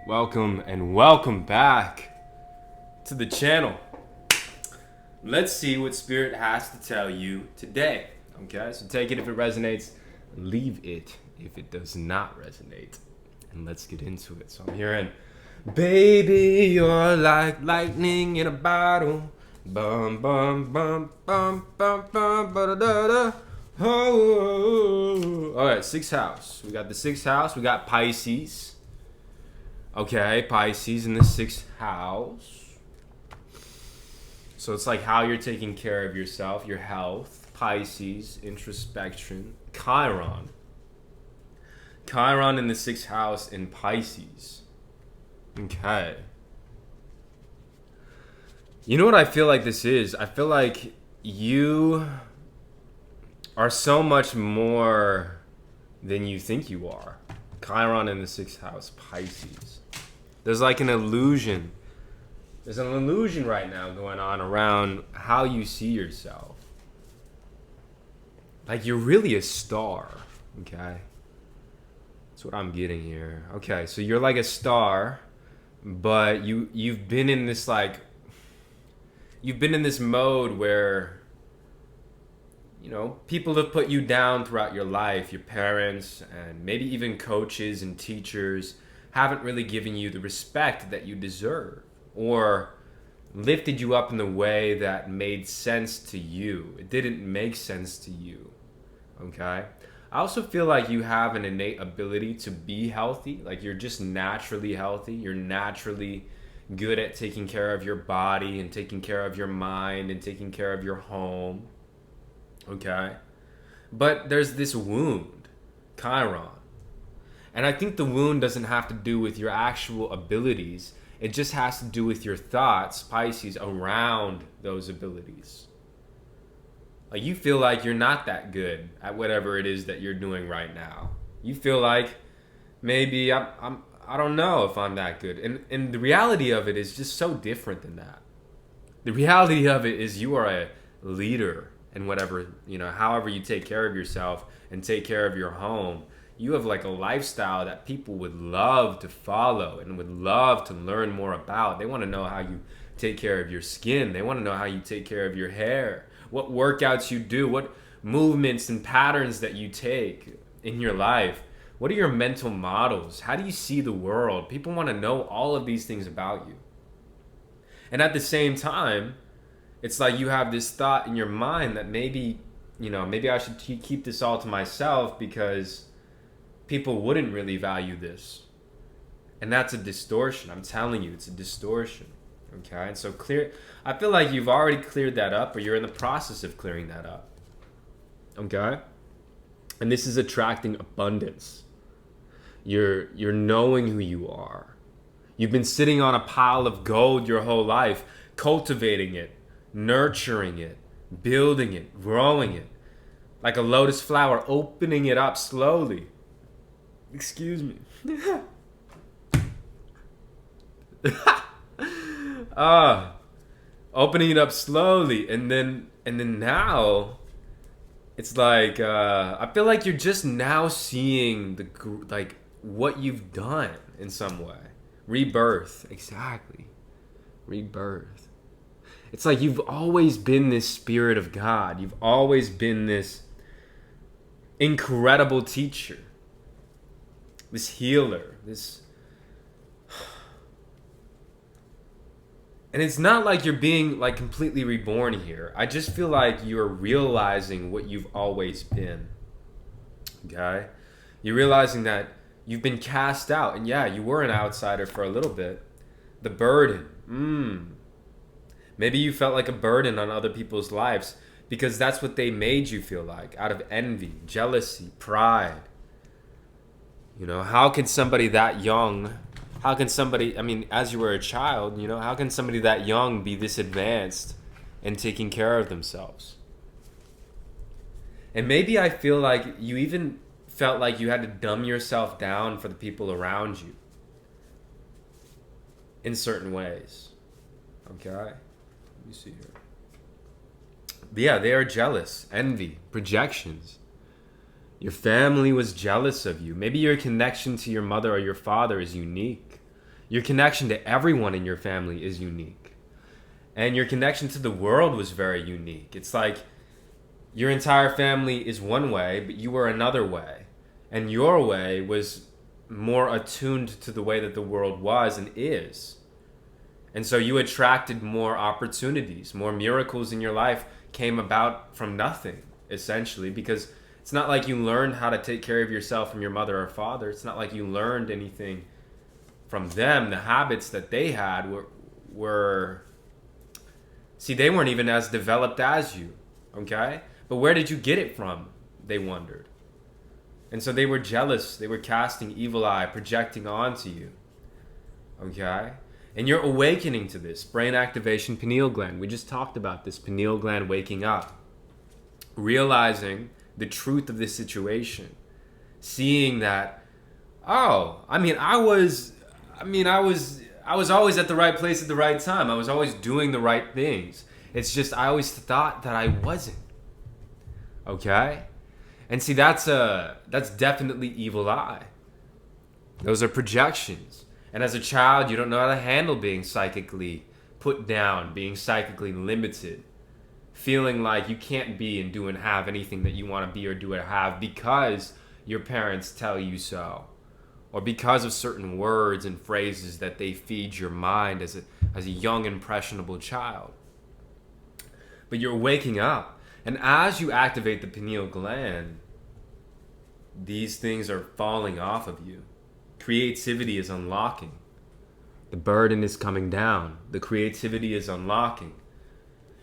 welcome and welcome back to the channel. Let's see what Spirit has to tell you today. Okay, so take it if it resonates, leave it if it does not resonate, and let's get into it. So I'm hearing, baby, you're like lightning in a bottle. Bum bum bum bum bum bum ba da da da. Oh. All right, sixth house. We got the sixth house. We got Pisces. Okay, Pisces in the sixth house. So it's like how you're taking care of yourself, your health. Pisces, introspection. Chiron. Chiron in the sixth house in Pisces. Okay. You know what I feel like this is? I feel like you are so much more than you think you are. Chiron in the sixth house, Pisces. There's like an illusion. There's an illusion right now going on around how you see yourself. Like you're really a star, okay? That's what I'm getting here. Okay, so you're like a star, but you've been in this mode where, you know, people have put you down throughout your life. Your parents and maybe even coaches and teachers haven't really given you the respect that you deserve or lifted you up in the way that made sense to you. It didn't make sense to you, okay? I also feel like you have an innate ability to be healthy. Like you're just naturally healthy. You're naturally good at taking care of your body and taking care of your mind and taking care of your home. Okay? But there's this wound, Chiron. And I think the wound doesn't have to do with your actual abilities. It just has to do with your thoughts, Pisces, around those abilities. Like you feel like you're not that good at whatever it is that you're doing right now. You feel like maybe I don't know if I'm that good. And the reality of it is just so different than that. The reality of it is you are a leader in whatever, you know, however you take care of yourself and take care of your home. You have like a lifestyle that people would love to follow and would love to learn more about. They want to know how you take care of your skin. They want to know how you take care of your hair, what workouts you do, what movements and patterns that you take in your life. What are your mental models? How do you see the world? People want to know all of these things about you. And at the same time, it's like you have this thought in your mind that maybe, you know, maybe I should keep this all to myself because people wouldn't really value this. And that's a distortion. I'm telling you, it's a distortion. Okay? And so I feel like you've already cleared that up or you're in the process of clearing that up. Okay? And this is attracting abundance. You're knowing who you are. You've been sitting on a pile of gold your whole life, cultivating it, nurturing it, building it, growing it. Like a lotus flower, opening it up slowly. Excuse me. Opening it up slowly. And then now it's like I feel like you're just now seeing what you've done in some way. Rebirth, exactly. Rebirth. It's like you've always been this spirit of God. You've always been this incredible teacher, this healer, this. And it's not like you're being like completely reborn here. I just feel like you're realizing what you've always been. Okay? You're realizing that you've been cast out. And yeah, you were an outsider for a little bit. The burden. Maybe you felt like a burden on other people's lives because that's what they made you feel like, out of envy, jealousy, pride. You know, how can somebody that young, as you were a child, you know, how can somebody that young be this advanced and taking care of themselves? And maybe I feel like you even felt like you had to dumb yourself down for the people around you in certain ways. Okay? Let me see here. But yeah, they are jealous, envy, projections. Your family was jealous of you. Maybe your connection to your mother or your father is unique. Your connection to everyone in your family is unique. And your connection to the world was very unique. It's like your entire family is one way, but you were another way. And your way was more attuned to the way that the world was and is. And so you attracted more opportunities, more miracles in your life came about from nothing, essentially, because it's not like you learned how to take care of yourself from your mother or father. It's not like you learned anything from them. The habits that they had were see, they weren't even as developed as you, okay? But where did you get it from? They wondered. And so they were jealous. They were casting evil eye, projecting onto you, okay? And you're awakening to this. Brain activation, pineal gland. We just talked about this pineal gland waking up. Realizing the truth of this situation. Seeing that, oh, I was always at the right place at the right time. I was always doing the right things. It's just I always thought that I wasn't. Okay? And see, that's definitely evil eye. Those are projections. And as a child, you don't know how to handle being psychically put down, being psychically limited, feeling like you can't be and do and have anything that you want to be or do or have because your parents tell you so, or because of certain words and phrases that they feed your mind as a young, impressionable child. But you're waking up, and as you activate the pineal gland, these things are falling off of you. Creativity is unlocking. The burden is coming down. The creativity is unlocking.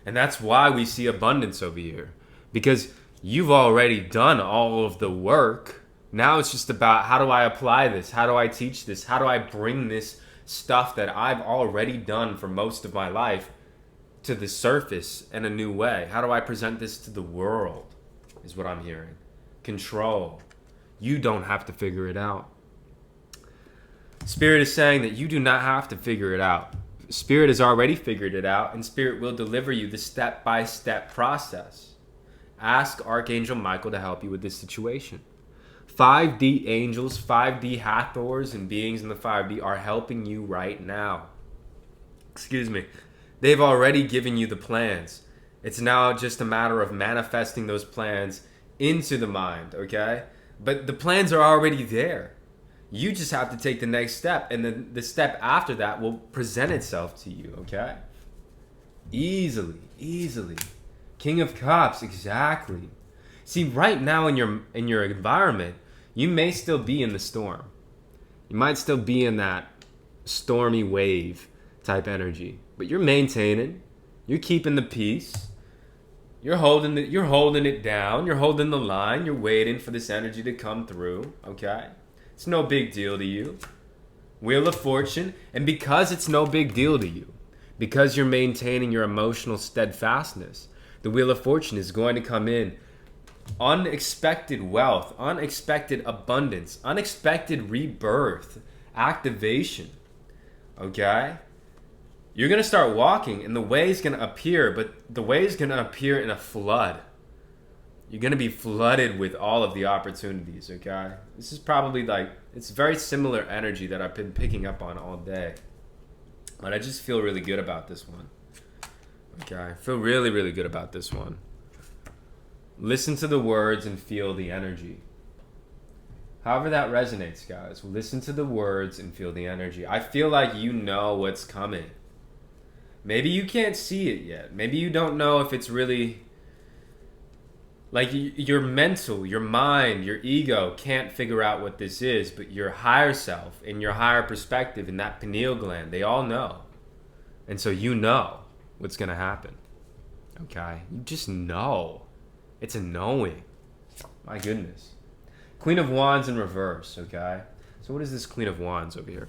And that's why we see abundance over here. Because you've already done all of the work. Now it's just about, how do I apply this? How do I teach this? How do I bring this stuff that I've already done for most of my life to the surface in a new way? How do I present this to the world? Is what I'm hearing. Control. You don't have to figure it out. Spirit is saying that you do not have to figure it out. Spirit has already figured it out, and Spirit will deliver you the step-by-step process. Ask Archangel Michael to help you with this situation. 5D angels, 5D Hathors, and beings in the 5D are helping you right now. Excuse me. They've already given you the plans. It's now just a matter of manifesting those plans into the mind, okay? But the plans are already there. You just have to take the next step, and then the step after that will present itself to you, okay? Easily. King of Cups, exactly. See, right now in your environment, you may still be in the storm. You might still be in that stormy wave type energy, but you're maintaining. You're keeping the peace. You're holding it down. You're holding the line. You're waiting for this energy to come through, okay? It's no big deal to you. Wheel of Fortune. And because it's no big deal to you, because you're maintaining your emotional steadfastness, the Wheel of Fortune is going to come in. Unexpected wealth, unexpected abundance, unexpected rebirth, activation. Okay? You're going to start walking and the way is going to appear, but the way is going to appear in a flood. You're going to be flooded with all of the opportunities, okay? This is probably it's very similar energy that I've been picking up on all day. But I just feel really good about this one. Okay, I feel really, really good about this one. Listen to the words and feel the energy. However that resonates, guys. Listen to the words and feel the energy. I feel like you know what's coming. Maybe you can't see it yet. Maybe you don't know if it's really... Like your mental, your mind, your ego can't figure out what this is, but your higher self and your higher perspective in that pineal gland, they all know. And so you know what's going to happen. Okay? You just know. It's a knowing. My goodness. Queen of Wands in reverse, okay? So what is this Queen of Wands over here?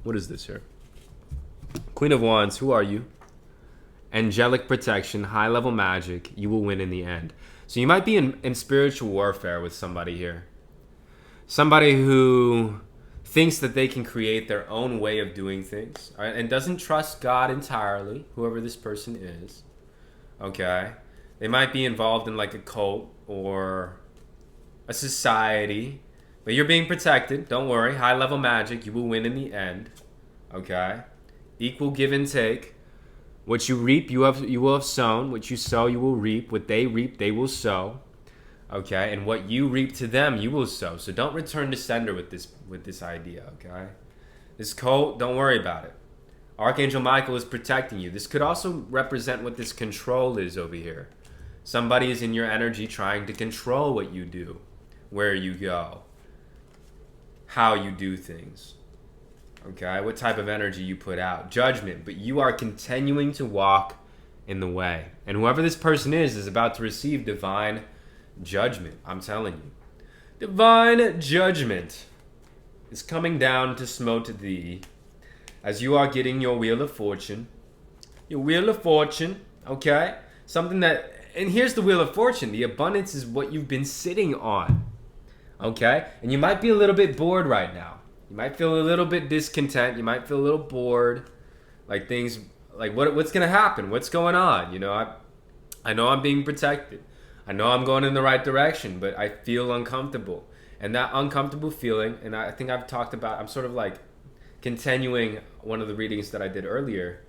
What is this here? Queen of Wands, who are you? Angelic protection, high-level magic, you will win in the end. So you might be in spiritual warfare with somebody here. Somebody who thinks that they can create their own way of doing things, right? And doesn't trust God entirely, whoever this person is. Okay? They might be involved in like a cult or a society, but But you're being protected. Don't worry. High level magic. You will win in the end. Okay? Equal give and take. What you reap, you will have sown. What you sow, you will reap. What they reap, they will sow. Okay? And what you reap to them, you will sow. So don't return to sender with this idea. Okay? This cult, don't worry about it. Archangel Michael is protecting you. This could also represent what this control is over here. Somebody is in your energy trying to control what you do, where you go, how you do things. Okay, what type of energy you put out. Judgment, but you are continuing to walk in the way. And whoever this person is about to receive divine judgment. I'm telling you. Divine judgment is coming down to smote thee as you are getting your wheel of fortune. Your wheel of fortune, okay? Something that, and here's the wheel of fortune. The abundance is what you've been sitting on, okay? And you might be a little bit bored right now. You might feel a little bit discontent. You might feel a little bored. Like things, like what's going to happen? What's going on? You know, I know I'm being protected. I know I'm going in the right direction, but I feel uncomfortable. And that uncomfortable feeling, and I think I've talked about, I'm sort of like continuing one of the readings that I did earlier,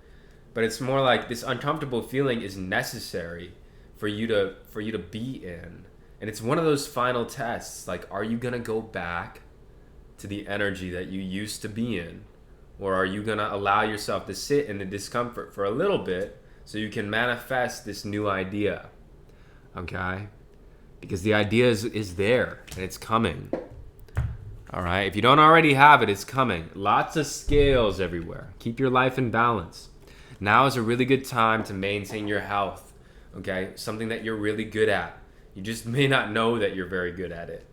but it's more like this uncomfortable feeling is necessary for you to be in. And it's one of those final tests, like, are you going to go back to the energy that you used to be in? Or are you going to allow yourself to sit in the discomfort for a little bit so you can manifest this new idea? Okay? Because the idea is there and it's coming. All right? If you don't already have it, it's coming. Lots of scales everywhere. Keep your life in balance. Now is a really good time to maintain your health. Okay? Something that you're really good at. You just may not know that you're very good at it.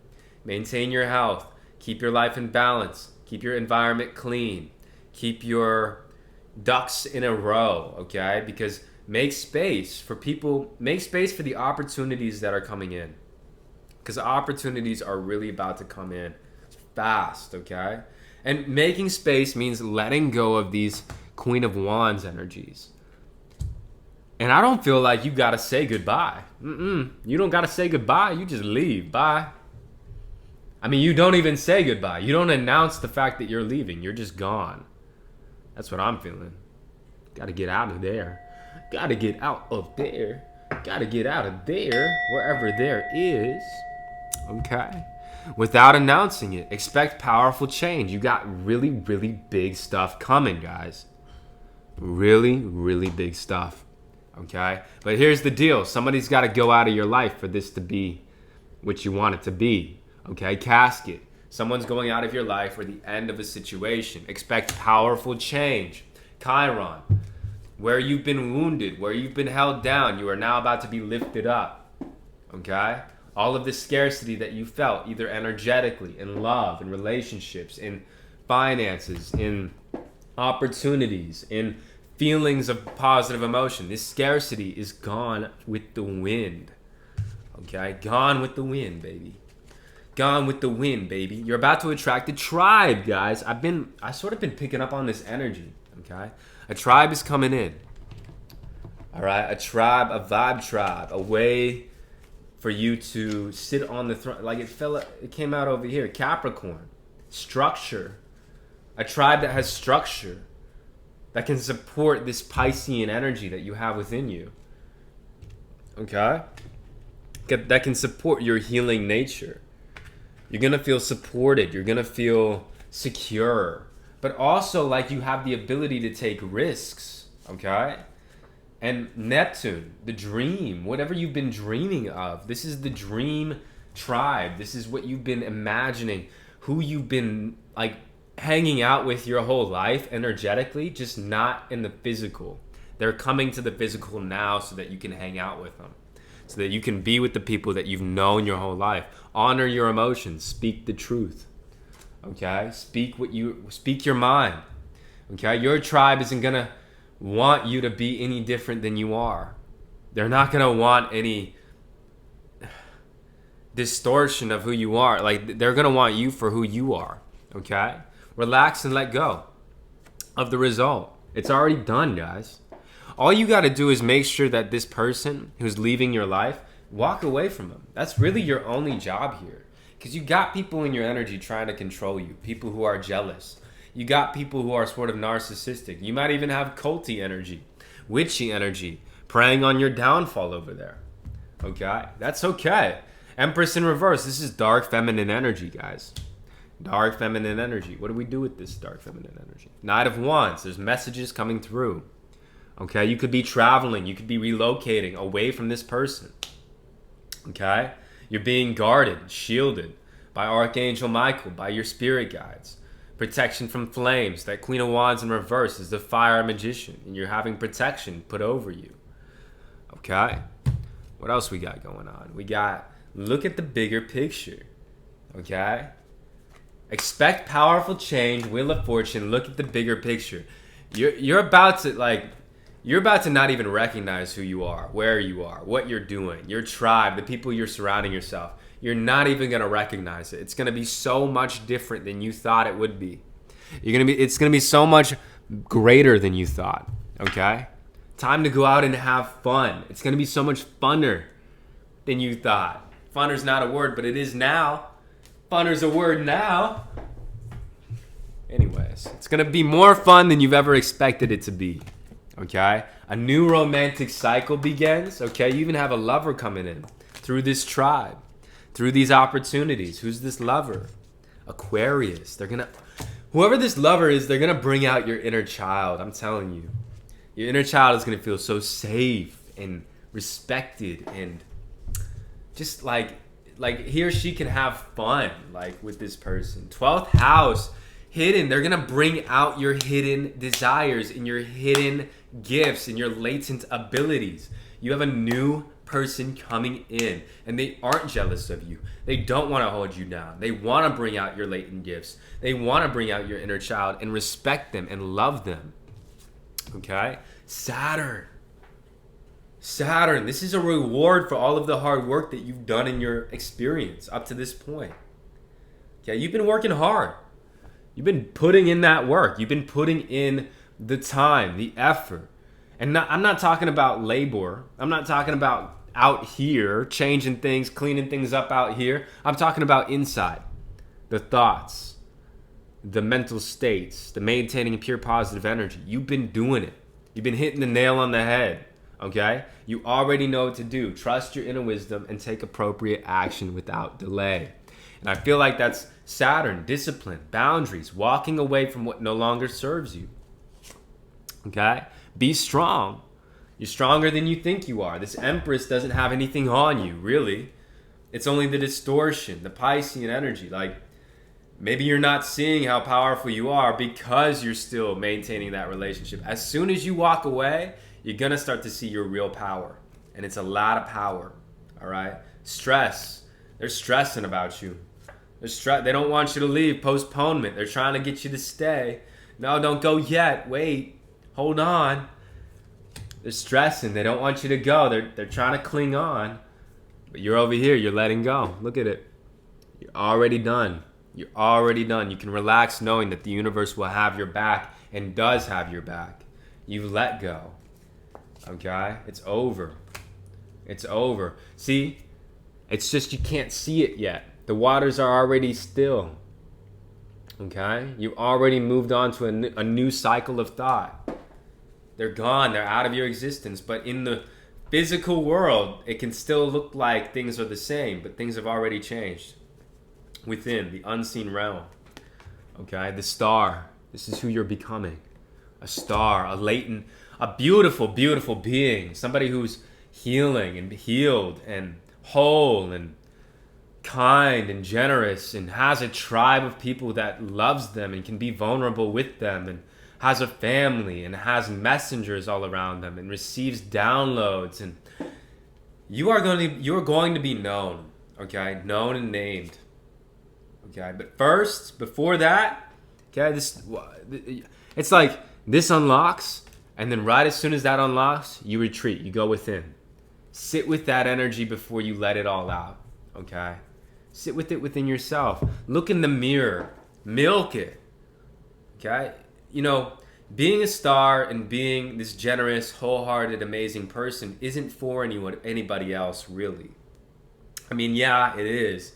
Maintain your health. Keep your life in balance. Keep your environment clean. Keep your ducks in a row, okay? Because make space for people, make space for the opportunities that are coming in. Because opportunities are really about to come in fast, okay? And making space means letting go of these Queen of Wands energies. And I don't feel like you gotta say goodbye. You don't gotta say goodbye. You just leave. Bye. I mean, you don't even say goodbye. You don't announce the fact that you're leaving. You're just gone. That's what I'm feeling. Gotta get out of there. Gotta get out of there. Gotta get out of there. Wherever there is. Okay. Without announcing it. Expect powerful change. You got really, really big stuff coming, guys. Really, really big stuff. Okay? But here's the deal. Somebody's got to go out of your life for this to be what you want it to be. Okay? Casket. Someone's going out of your life for the end of a situation. Expect powerful change. Chiron. Where you've been wounded, where you've been held down, you are now about to be lifted up. Okay? All of the scarcity that you felt, either energetically, in love, in relationships, in finances, in opportunities, in feelings of positive emotion. This scarcity is gone with the wind. Okay? Gone with the wind, baby. Gone with the wind, baby. You're about to attract a tribe, guys. I sort of been picking up on this energy. Okay? A tribe is coming in. All right? A tribe, a vibe tribe, a way for you to sit on the throne. Like it came out over here. Capricorn. Structure. A tribe that has structure. That can support this Piscean energy that you have within you. Okay? That can support your healing nature. You're going to feel supported. You're going to feel secure. But also like you have the ability to take risks. Okay? And Neptune, the dream, whatever you've been dreaming of. This is the dream tribe. This is what you've been imagining. Who you've been like hanging out with your whole life energetically, just not in the physical. They're coming to the physical now so that you can hang out with them. So that you can be with the people that you've known your whole life. Honor your emotions. Speak the truth. Okay? Speak your mind. Okay? Your tribe isn't going to want you to be any different than you are. They're not going to want any distortion of who you are. Like, they're going to want you for who you are. Okay? Relax and let go of the result. It's already done, guys. All you got to do is make sure that this person who's leaving your life, walk away from them. That's really your only job here. Because you got people in your energy trying to control you, people who are jealous. You got people who are sort of narcissistic. You might even have culty energy, witchy energy, preying on your downfall over there. Okay? That's okay. Empress in reverse. This is dark feminine energy, guys. Dark feminine energy. What do we do with this dark feminine energy? Knight of Wands. There's messages coming through. Okay? You could be traveling. You could be relocating away from this person. Okay? You're being guarded, shielded by Archangel Michael, by your spirit guides. Protection from flames. That Queen of Wands in reverse is the fire magician, and you're having protection put over you. Okay? What else we got going on? We got, look at the bigger picture. Okay? Expect powerful change, Wheel of Fortune. Look at the bigger picture. You're about to not even recognize who you are, where you are, what you're doing, your tribe, the people you're surrounding yourself. You're not even going to recognize it. It's going to be so much different than you thought it would be. It's going to be so much greater than you thought. Okay? Time to go out and have fun. It's going to be so much funner than you thought. Funner's not a word, but it is now. Funner's a word now. Anyways, it's going to be more fun than you've ever expected it to be. Okay? A new romantic cycle begins. Okay? You even have a lover coming in through this tribe, through these opportunities. Who's this lover? Aquarius. Whoever this lover is, they're going to bring out your inner child. I'm telling you. Your inner child is going to feel so safe and respected and just like he or she can have fun like with this person. 12th house, hidden. They're going to bring out your hidden desires and your hidden gifts and your latent abilities. You have a new person coming in and they aren't jealous of you. They don't want to hold you down. They want to bring out your latent gifts. They want to bring out your inner child and respect them and love them. Okay? Saturn, this is a reward for all of the hard work that you've done in your experience up to this point. Okay? You've been working hard. You've been putting in that work. You've been putting in the time, the effort. And I'm not talking about labor. I'm not talking about out here, changing things, cleaning things up out here. I'm talking about inside. The thoughts, the mental states, the maintaining pure positive energy. You've been doing it. You've been hitting the nail on the head. Okay? You already know what to do. Trust your inner wisdom and take appropriate action without delay. And I feel like that's Saturn, discipline, boundaries, walking away from what no longer serves you. Okay? Be strong. You're stronger than you think you are. This Empress doesn't have anything on you, really. It's only the distortion, the Piscean energy. Like, maybe you're not seeing how powerful you are because you're still maintaining that relationship. As soon as you walk away, you're going to start to see your real power. And it's a lot of power. All right? Stress. They're stressing about you. They don't want you to leave. Postponement. They're trying to get you to stay. No, don't go yet. Wait. Hold on. They're stressing. They don't want you to go. They're trying to cling on. But you're over here. You're letting go. Look at it. You're already done. You're already done. You can relax knowing that the universe will have your back and does have your back. You've let go. Okay? It's over. It's over. See? It's just you can't see it yet. The waters are already still. Okay? You already moved on to a new cycle of thought. They're gone. They're out of your existence. But in the physical world, it can still look like things are the same, but things have already changed within the unseen realm. Okay? The star. This is who you're becoming. A star, a latent, a beautiful, beautiful being. Somebody who's healing and healed and whole and kind and generous and has a tribe of people that loves them and can be vulnerable with them and has a family and has messengers all around them and receives downloads, and you're going to be known, okay? Known and named. Okay? But first, before that, okay, it's like this unlocks, and then right as soon as that unlocks, you retreat, you go within. Sit with that energy before you let it all out. Okay? Sit with it within yourself. Look in the mirror. Milk it. Okay? You know, being a star and being this generous, wholehearted, amazing person isn't for anybody else, really. I mean, yeah, it is.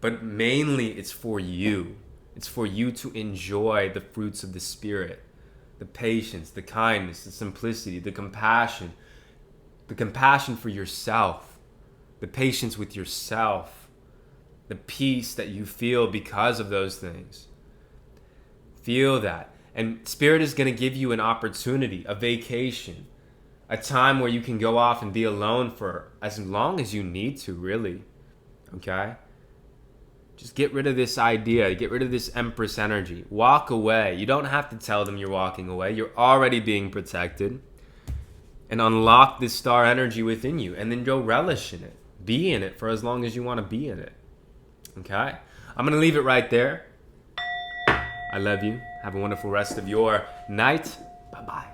but mainly it's for you. It's for you to enjoy the fruits of the Spirit, the patience, the kindness, the simplicity, the compassion for yourself, the patience with yourself, the peace that you feel because of those things. Feel that. And Spirit is going to give you an opportunity, a vacation, a time where you can go off and be alone for as long as you need to, really. Okay? Just get rid of this idea. Get rid of this Empress energy. Walk away. You don't have to tell them you're walking away. You're already being protected. And unlock this star energy within you. And then go relish in it. Be in it for as long as you want to be in it. Okay? I'm going to leave it right there. I love you. Have a wonderful rest of your night. Bye-bye.